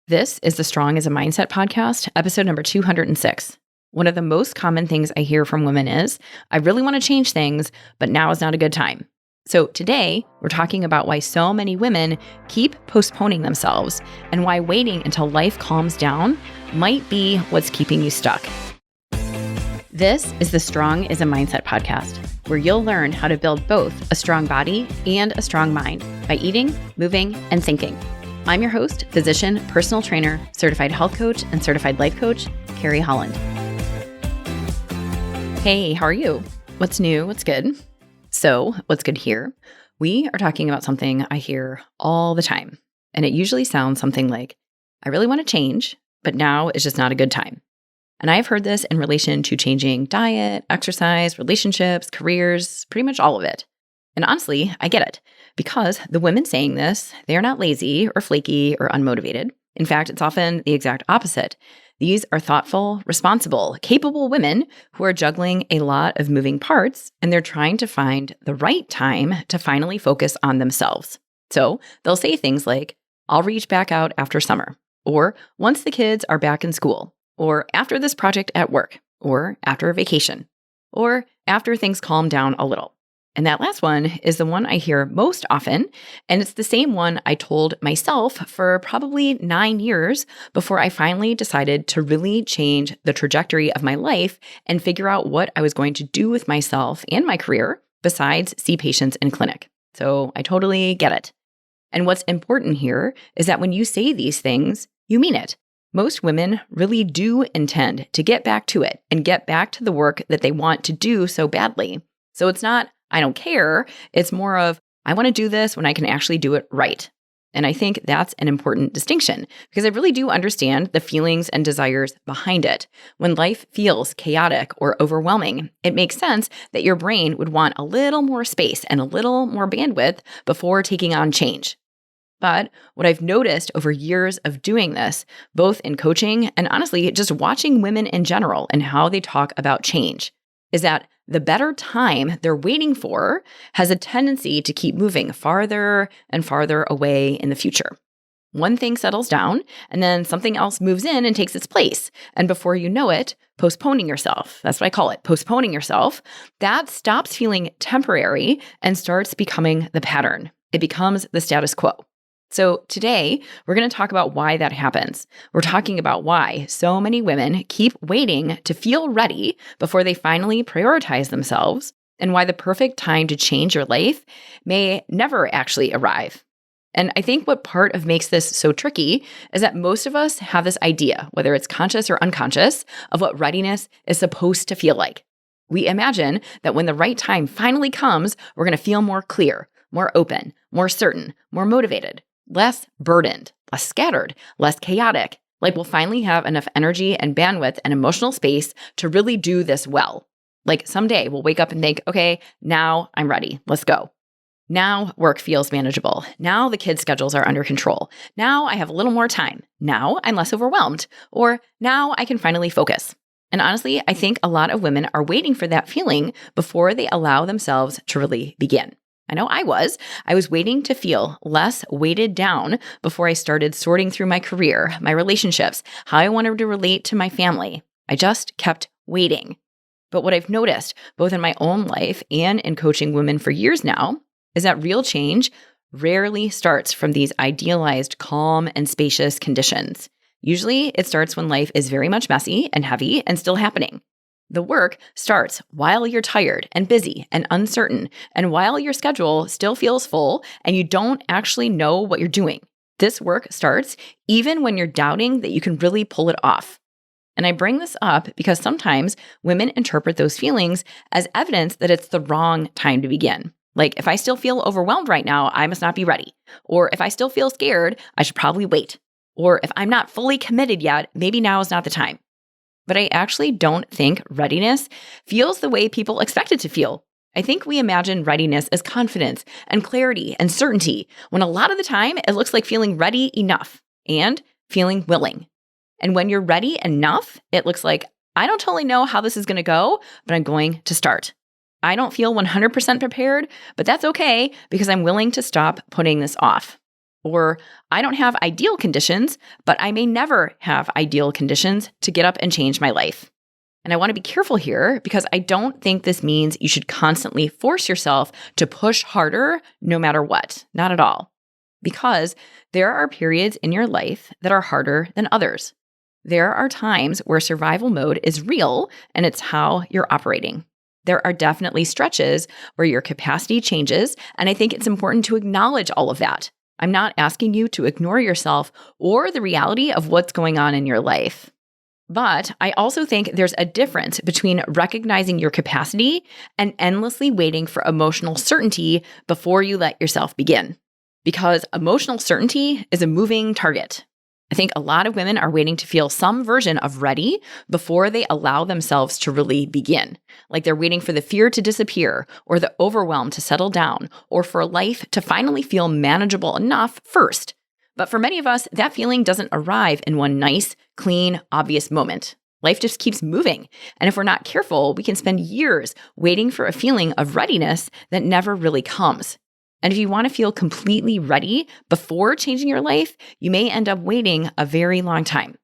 This is the Strong as a Mindset podcast, episode number 206. One of the most common things I hear from women is, I really want to change things, but now is not a good time. So today, we're talking about why so many women keep postponing themselves and why waiting until life calms down might be what's keeping you stuck. This is the Strong as a Mindset podcast, where you'll learn how to build both a strong body and a strong mind by eating, moving, and thinking. I'm your host, physician, personal trainer, certified health coach, and certified life coach, Carrie Holland. Hey, how are you? What's new? What's good? So, what's good here? We are talking about something I hear all the time, and it usually sounds something like, I really want to change, but now is just not a good time. And I've heard this in relation to changing diet, exercise, relationships, careers, pretty much all of it. And honestly, I get it, because the women saying this, they are not lazy or flaky or unmotivated. In fact, it's often the exact opposite. These are thoughtful, responsible, capable women who are juggling a lot of moving parts, and they're trying to find the right time to finally focus on themselves. So they'll say things like, I'll reach back out after summer, or once the kids are back in school, or after this project at work, or after a vacation, or after things calm down a little. And that last one is the one I hear most often, and it's the same one I told myself for probably 9 years before I finally decided to really change the trajectory of my life and figure out what I was going to do with myself and my career besides see patients in clinic. So I totally get it. And what's important here is that when you say these things, you mean it. Most women really do intend to get back to it and get back to the work that they want to do so badly. So it's not, I don't care. It's more of, I want to do this when I can actually do it right. And I think that's an important distinction because I really do understand the feelings and desires behind it. When life feels chaotic or overwhelming, it makes sense that your brain would want a little more space and a little more bandwidth before taking on change. But what I've noticed over years of doing this, both in coaching and honestly, just watching women in general and how they talk about change, is that the better time they're waiting for has a tendency to keep moving farther and farther away in the future. One thing settles down, and then something else moves in and takes its place. And before you know it, postponing yourself, that's what I call it, postponing yourself, that stops feeling temporary and starts becoming the pattern. It becomes the status quo. So today, we're going to talk about why that happens. We're talking about why so many women keep waiting to feel ready before they finally prioritize themselves, and why the perfect time to change your life may never actually arrive. And I think what part of makes this so tricky is that most of us have this idea, whether it's conscious or unconscious, of what readiness is supposed to feel like. We imagine that when the right time finally comes, we're going to feel more clear, more open, more certain, more motivated, less burdened, less scattered, less chaotic. Like we'll finally have enough energy and bandwidth and emotional space to really do this well. Like someday we'll wake up and think, okay, now I'm ready. Let's go. Now work feels manageable. Now the kids' schedules are under control. Now I have a little more time. Now I'm less overwhelmed. Or now I can finally focus. And honestly, I think a lot of women are waiting for that feeling before they allow themselves to really begin. I know I was waiting to feel less weighted down before I started sorting through my career, my relationships, how I wanted to relate to my family. I just kept waiting. But what I've noticed, both in my own life and in coaching women for years now, is that real change rarely starts from these idealized, calm and spacious conditions. Usually it starts when life is very much messy and heavy and still happening. The work starts while you're tired and busy and uncertain, and while your schedule still feels full and you don't actually know what you're doing. This work starts even when you're doubting that you can really pull it off. And I bring this up because sometimes women interpret those feelings as evidence that it's the wrong time to begin. Like, if I still feel overwhelmed right now, I must not be ready. Or if I still feel scared, I should probably wait. Or if I'm not fully committed yet, maybe now is not the time. But I actually don't think readiness feels the way people expect it to feel. I think we imagine readiness as confidence and clarity and certainty, when a lot of the time it looks like feeling ready enough and feeling willing. And when you're ready enough, it looks like, I don't totally know how this is going to go, but I'm going to start. I don't feel 100% prepared, but that's okay because I'm willing to stop putting this off. Or I don't have ideal conditions, but I may never have ideal conditions to get up and change my life. And I want to be careful here because I don't think this means you should constantly force yourself to push harder no matter what. Not at all. Because there are periods in your life that are harder than others. There are times where survival mode is real and it's how you're operating. There are definitely stretches where your capacity changes, and I think it's important to acknowledge all of that. I'm not asking you to ignore yourself or the reality of what's going on in your life. But I also think there's a difference between recognizing your capacity and endlessly waiting for emotional certainty before you let yourself begin. Because emotional certainty is a moving target. I think a lot of women are waiting to feel some version of ready before they allow themselves to really begin. Like they're waiting for the fear to disappear, or the overwhelm to settle down, or for life to finally feel manageable enough first. But for many of us, that feeling doesn't arrive in one nice, clean, obvious moment. Life just keeps moving. And if we're not careful, we can spend years waiting for a feeling of readiness that never really comes. And if you want to feel completely ready before changing your life, you may end up waiting a very long time.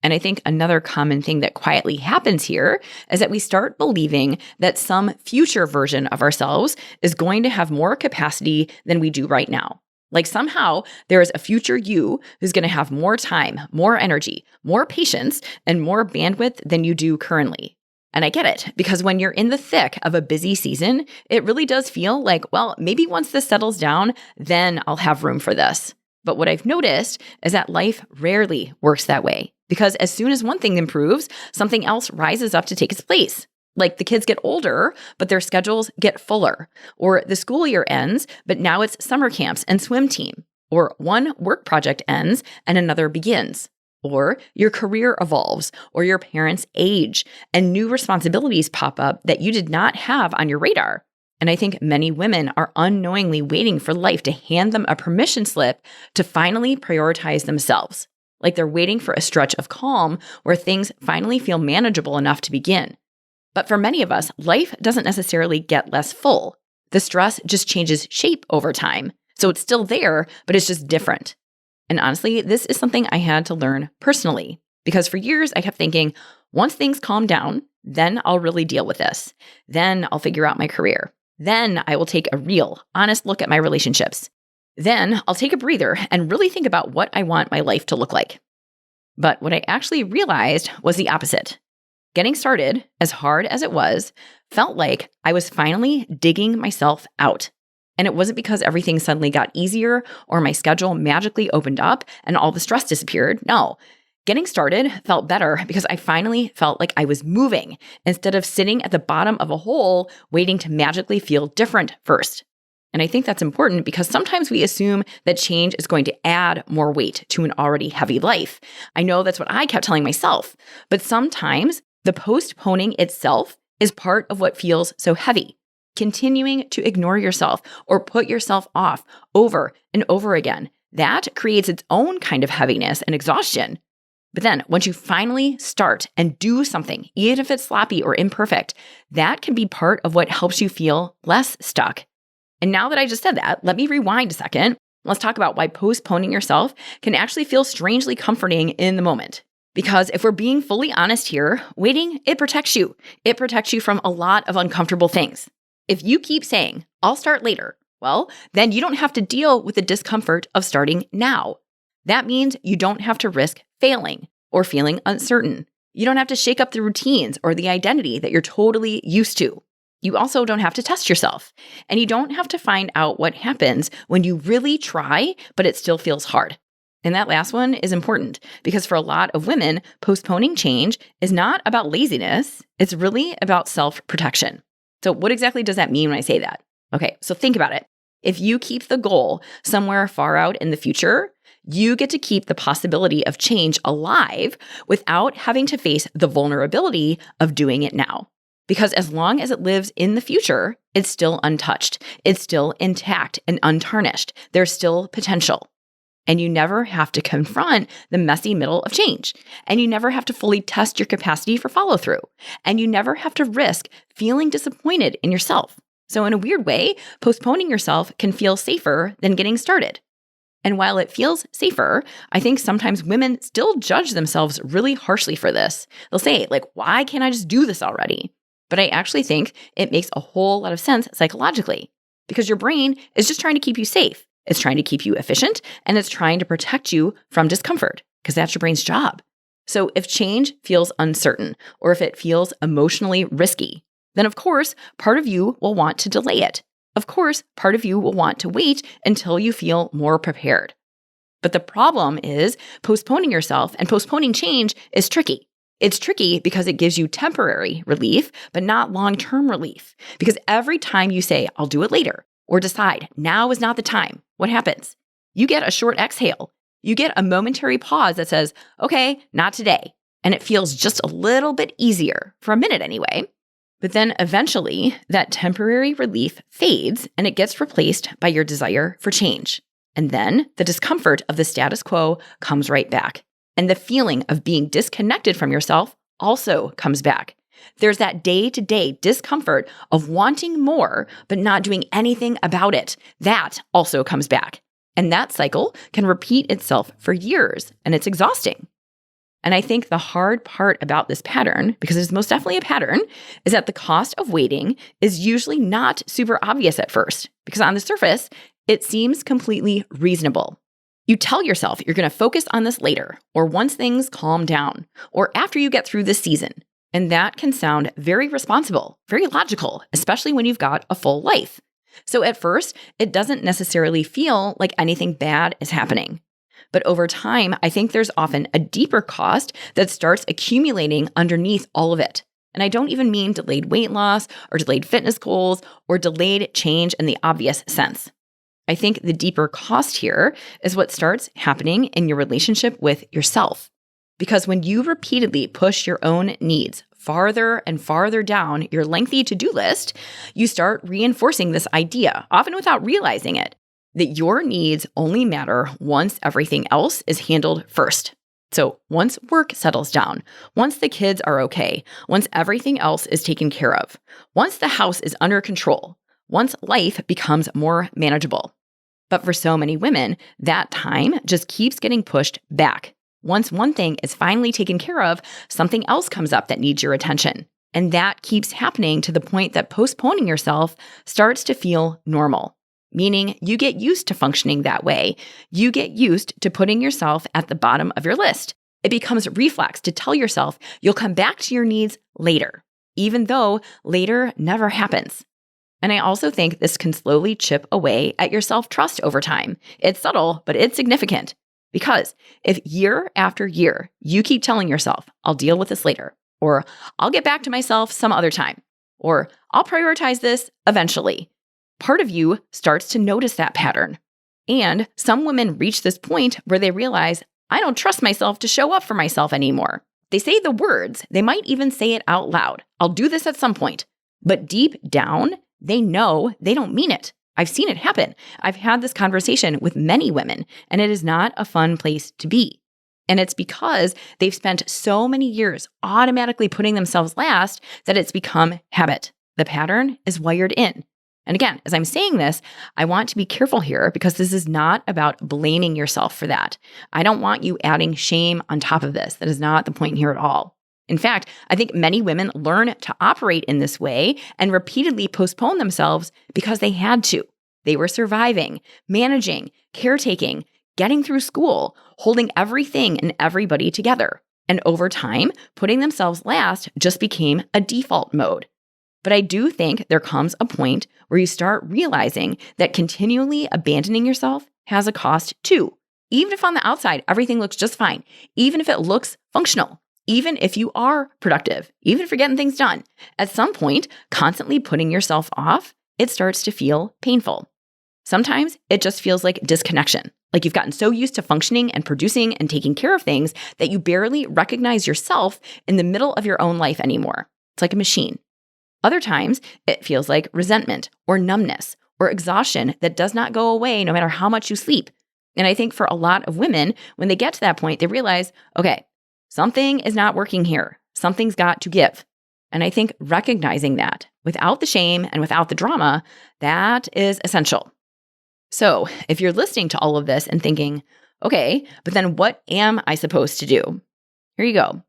And I think another common thing that quietly happens here is that we start believing that some future version of ourselves is going to have more capacity than we do right now. Like somehow there is a future you who's going to have more time, more energy, more patience, and more bandwidth than you do currently. And I get it, because when you're in the thick of a busy season, it really does feel like, well, maybe once this settles down, then I'll have room for this. But what I've noticed is that life rarely works that way, because as soon as one thing improves, something else rises up to take its place. Like the kids get older, but their schedules get fuller. Or the school year ends, but now it's summer camps and swim team. Or one work project ends and another begins. Or your career evolves, or your parents age, and new responsibilities pop up that you did not have on your radar. And I think many women are unknowingly waiting for life to hand them a permission slip to finally prioritize themselves. Like they're waiting for a stretch of calm where things finally feel manageable enough to begin. But for many of us, life doesn't necessarily get less full. The stress just changes shape over time. So it's still there, but it's just different. And honestly, this is something I had to learn personally, because for years I kept thinking, once things calm down, then I'll really deal with this. Then I'll figure out my career. Then I will take a real, honest look at my relationships. Then I'll take a breather and really think about what I want my life to look like. But what I actually realized was the opposite. Getting started, as hard as it was, felt like I was finally digging myself out. And it wasn't because everything suddenly got easier or my schedule magically opened up and all the stress disappeared. No, getting started felt better because I finally felt like I was moving instead of sitting at the bottom of a hole waiting to magically feel different first. And I think that's important because sometimes we assume that change is going to add more weight to an already heavy life. I know that's what I kept telling myself, but sometimes the postponing itself is part of what feels so heavy. Continuing to ignore yourself or put yourself off over and over again, that creates its own kind of heaviness and exhaustion. But then once you finally start and do something, even if it's sloppy or imperfect, that can be part of what helps you feel less stuck. And now that I just said that, let me rewind a second. Let's talk about why postponing yourself can actually feel strangely comforting in the moment. Because if we're being fully honest here, waiting, it protects you. It protects you from a lot of uncomfortable things. If you keep saying, I'll start later, well, then you don't have to deal with the discomfort of starting now. That means you don't have to risk failing or feeling uncertain. You don't have to shake up the routines or the identity that you're totally used to. You also don't have to test yourself. And you don't have to find out what happens when you really try, but it still feels hard. And that last one is important because for a lot of women, postponing change is not about laziness. It's really about self-protection. So what exactly does that mean when I say that? Okay, so think about it. If you keep the goal somewhere far out in the future, you get to keep the possibility of change alive without having to face the vulnerability of doing it now. Because as long as it lives in the future, it's still untouched. It's still intact and untarnished. There's still potential. And you never have to confront the messy middle of change. And you never have to fully test your capacity for follow through. And you never have to risk feeling disappointed in yourself. So in a weird way, postponing yourself can feel safer than getting started. And while it feels safer, I think sometimes women still judge themselves really harshly for this. They'll say, like, why can't I just do this already? But I actually think it makes a whole lot of sense psychologically because your brain is just trying to keep you safe. It's trying to keep you efficient and it's trying to protect you from discomfort because that's your brain's job. So if change feels uncertain or if it feels emotionally risky, then of course, part of you will want to delay it. Of course, part of you will want to wait until you feel more prepared. But the problem is postponing yourself and postponing change is tricky. It's tricky because it gives you temporary relief, but not long-term relief. Because every time you say, I'll do it later, or decide now is not the time, what happens? You get a short exhale. You get a momentary pause that says, okay, not today. And it feels just a little bit easier, for a minute anyway. But then eventually, that temporary relief fades and it gets replaced by your desire for change. And then the discomfort of the status quo comes right back. And the feeling of being disconnected from yourself also comes back. There's that day-to-day discomfort of wanting more, but not doing anything about it. That also comes back. And that cycle can repeat itself for years, and it's exhausting. And I think the hard part about this pattern, because it's most definitely a pattern, is that the cost of waiting is usually not super obvious at first, because on the surface, it seems completely reasonable. You tell yourself you're going to focus on this later, or once things calm down, or after you get through this season. And that can sound very responsible, very logical, especially when you've got a full life. So at first, it doesn't necessarily feel like anything bad is happening. But over time, I think there's often a deeper cost that starts accumulating underneath all of it. And I don't even mean delayed weight loss or delayed fitness goals or delayed change in the obvious sense. I think the deeper cost here is what starts happening in your relationship with yourself. Because when you repeatedly push your own needs farther and farther down your lengthy to-do list, you start reinforcing this idea, often without realizing it, that your needs only matter once everything else is handled first. So once work settles down, once the kids are okay, once everything else is taken care of, once the house is under control, once life becomes more manageable. But for so many women, that time just keeps getting pushed back. Once one thing is finally taken care of, something else comes up that needs your attention. And that keeps happening to the point that postponing yourself starts to feel normal. Meaning you get used to functioning that way. You get used to putting yourself at the bottom of your list. It becomes reflex to tell yourself you'll come back to your needs later, even though later never happens. And I also think this can slowly chip away at your self-trust over time. It's subtle, but it's significant. Because if year after year, you keep telling yourself, I'll deal with this later, or I'll get back to myself some other time, or I'll prioritize this eventually, part of you starts to notice that pattern. And some women reach this point where they realize, I don't trust myself to show up for myself anymore. They say the words, they might even say it out loud. I'll do this at some point. But deep down, they know they don't mean it. I've seen it happen. I've had this conversation with many women, and it is not a fun place to be. And it's because they've spent so many years automatically putting themselves last that it's become habit. The pattern is wired in. And again, as I'm saying this, I want to be careful here because this is not about blaming yourself for that. I don't want you adding shame on top of this. That is not the point here at all. In fact, I think many women learn to operate in this way and repeatedly postpone themselves because they had to. They were surviving, managing, caretaking, getting through school, holding everything and everybody together. And over time, putting themselves last just became a default mode. But I do think there comes a point where you start realizing that continually abandoning yourself has a cost too. Even if on the outside, everything looks just fine, even if it looks functional, even if you are productive, even if you're getting things done, at some point, constantly putting yourself off, it starts to feel painful. Sometimes it just feels like disconnection, like you've gotten so used to functioning and producing and taking care of things that you barely recognize yourself in the middle of your own life anymore. It's like a machine. Other times, it feels like resentment or numbness or exhaustion that does not go away no matter how much you sleep. And I think for a lot of women, when they get to that point, they realize, okay, something is not working here. Something's got to give. And I think recognizing that without the shame and without the drama, that is essential. So if you're listening to all of this and thinking, okay, but then what am I supposed to do? Here you go.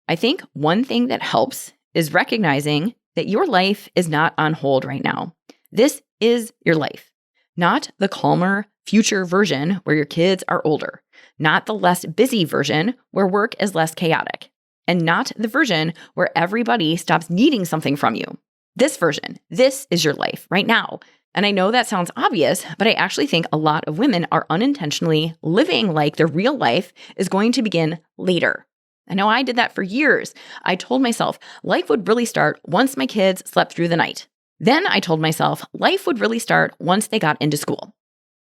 I think one thing that helps is recognizing that your life is not on hold right now. This is your life, not the calmer future version where your kids are older, not the less busy version where work is less chaotic, and not the version where everybody stops needing something from you. This version, this is your life right now. And I know that sounds obvious, but I actually think a lot of women are unintentionally living like their real life is going to begin later. I know I did that for years. I told myself life would really start once my kids slept through the night. Then I told myself life would really start once they got into school.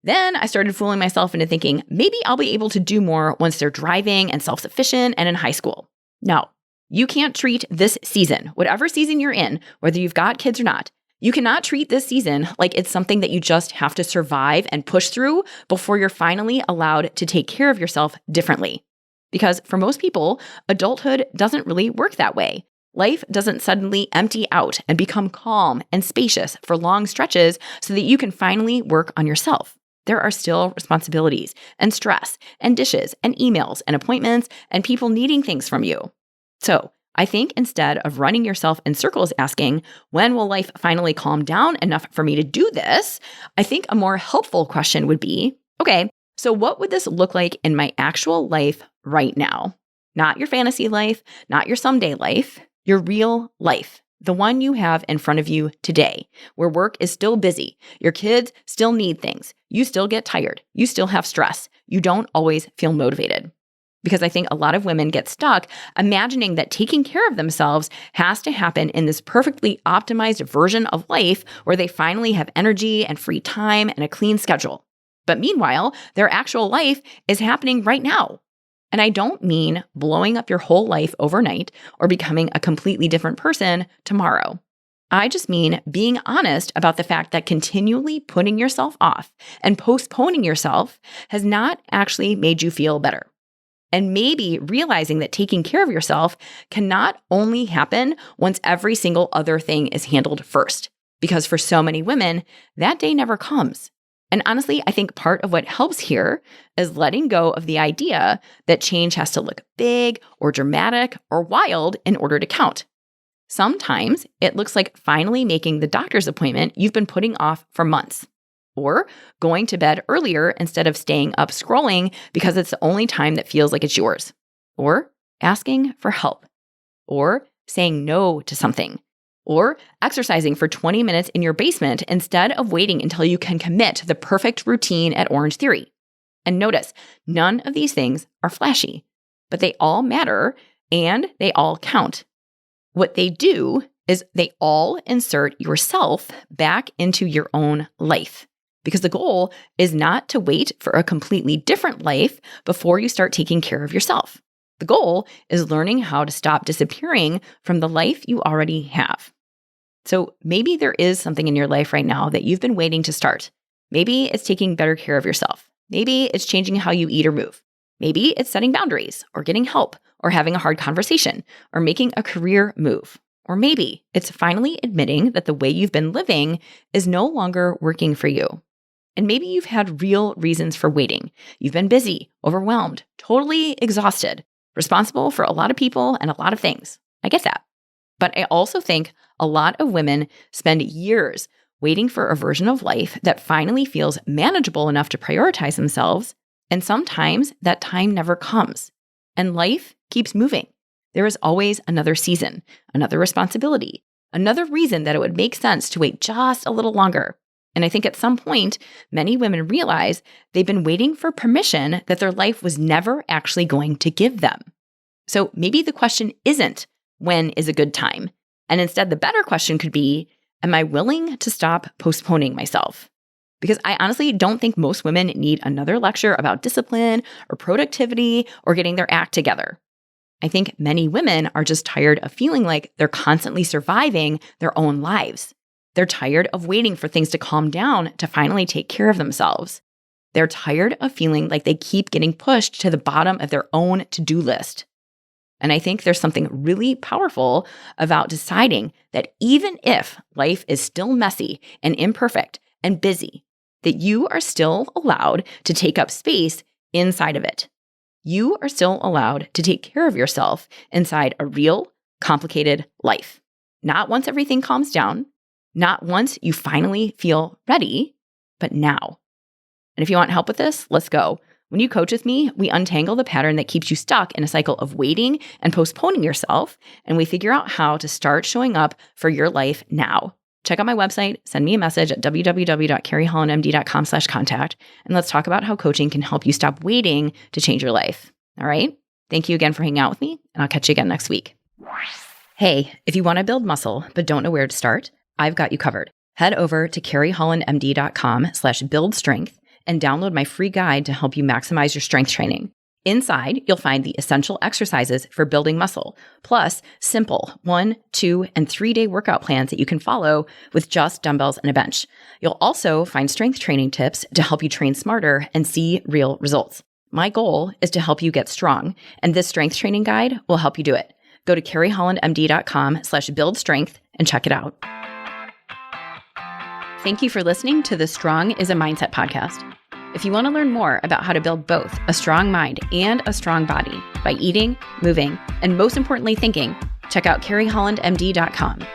Then I started fooling myself into thinking maybe I'll be able to do more once they're driving and self-sufficient and in high school. No, you can't treat this season, whatever season you're in, whether you've got kids or not, you cannot treat this season like it's something that you just have to survive and push through before you're finally allowed to take care of yourself differently. Because for most people, adulthood doesn't really work that way. Life doesn't suddenly empty out and become calm and spacious for long stretches so that you can finally work on yourself. There are still responsibilities and stress and dishes and emails and appointments and people needing things from you. So I think instead of running yourself in circles asking, when will life finally calm down enough for me to do this? I think a more helpful question would be, okay, so what would this look like in my actual life right now? Not your fantasy life, not your someday life, your real life, the one you have in front of you today, where work is still busy, your kids still need things, you still get tired, you still have stress, you don't always feel motivated. Because I think a lot of women get stuck imagining that taking care of themselves has to happen in this perfectly optimized version of life where they finally have energy and free time and a clean schedule. But meanwhile, their actual life is happening right now. And I don't mean blowing up your whole life overnight or becoming a completely different person tomorrow. I just mean being honest about the fact that continually putting yourself off and postponing yourself has not actually made you feel better. And maybe realizing that taking care of yourself cannot only happen once every single other thing is handled first. Because for so many women, that day never comes. And honestly, I think part of what helps here is letting go of the idea that change has to look big or dramatic or wild in order to count. Sometimes it looks like finally making the doctor's appointment you've been putting off for months. Or going to bed earlier instead of staying up scrolling because it's the only time that feels like it's yours. Or asking for help. Or saying no to something. Or exercising for 20 minutes in your basement instead of waiting until you can commit to the perfect routine at Orange Theory. And notice, none of these things are flashy, but they all matter and they all count. What they do is they all insert yourself back into your own life. Because the goal is not to wait for a completely different life before you start taking care of yourself. The goal is learning how to stop disappearing from the life you already have. So maybe there is something in your life right now that you've been waiting to start. Maybe it's taking better care of yourself. Maybe it's changing how you eat or move. Maybe it's setting boundaries or getting help or having a hard conversation or making a career move. Or maybe it's finally admitting that the way you've been living is no longer working for you. And maybe you've had real reasons for waiting. You've been busy, overwhelmed, totally exhausted, responsible for a lot of people and a lot of things. I get that. But I also think a lot of women spend years waiting for a version of life that finally feels manageable enough to prioritize themselves. And sometimes that time never comes. And life keeps moving. There is always another season, another responsibility, another reason that it would make sense to wait just a little longer. And I think at some point, many women realize they've been waiting for permission that their life was never actually going to give them. So maybe the question isn't, when is a good time? And instead, the better question could be, am I willing to stop postponing myself? Because I honestly don't think most women need another lecture about discipline or productivity or getting their act together. I think many women are just tired of feeling like they're constantly surviving their own lives. They're tired of waiting for things to calm down to finally take care of themselves. They're tired of feeling like they keep getting pushed to the bottom of their own to-do list. And I think there's something really powerful about deciding that even if life is still messy and imperfect and busy, that you are still allowed to take up space inside of it. You are still allowed to take care of yourself inside a real, complicated life. Not once everything calms down, not once you finally feel ready, but now. And if you want help with this, let's go. When you coach with me, we untangle the pattern that keeps you stuck in a cycle of waiting and postponing yourself, and we figure out how to start showing up for your life now. Check out my website, send me a message at www.carriehollandmd.com/contact, and let's talk about how coaching can help you stop waiting to change your life. All right? Thank you again for hanging out with me, and I'll catch you again next week. Hey, if you want to build muscle but don't know where to start, I've got you covered. Head over to carriehollandmd.com/buildstrength and download my free guide to help you maximize your strength training. Inside, you'll find the essential exercises for building muscle, plus simple 1, 2, and 3-day workout plans that you can follow with just dumbbells and a bench. You'll also find strength training tips to help you train smarter and see real results. My goal is to help you get strong, and this strength training guide will help you do it. Go to carriehollandmd.com/buildstrength and check it out. Thank you for listening to the Strong is a Mindset podcast. If you want to learn more about how to build both a strong mind and a strong body by eating, moving, and most importantly, thinking, check out carriehollandmd.com.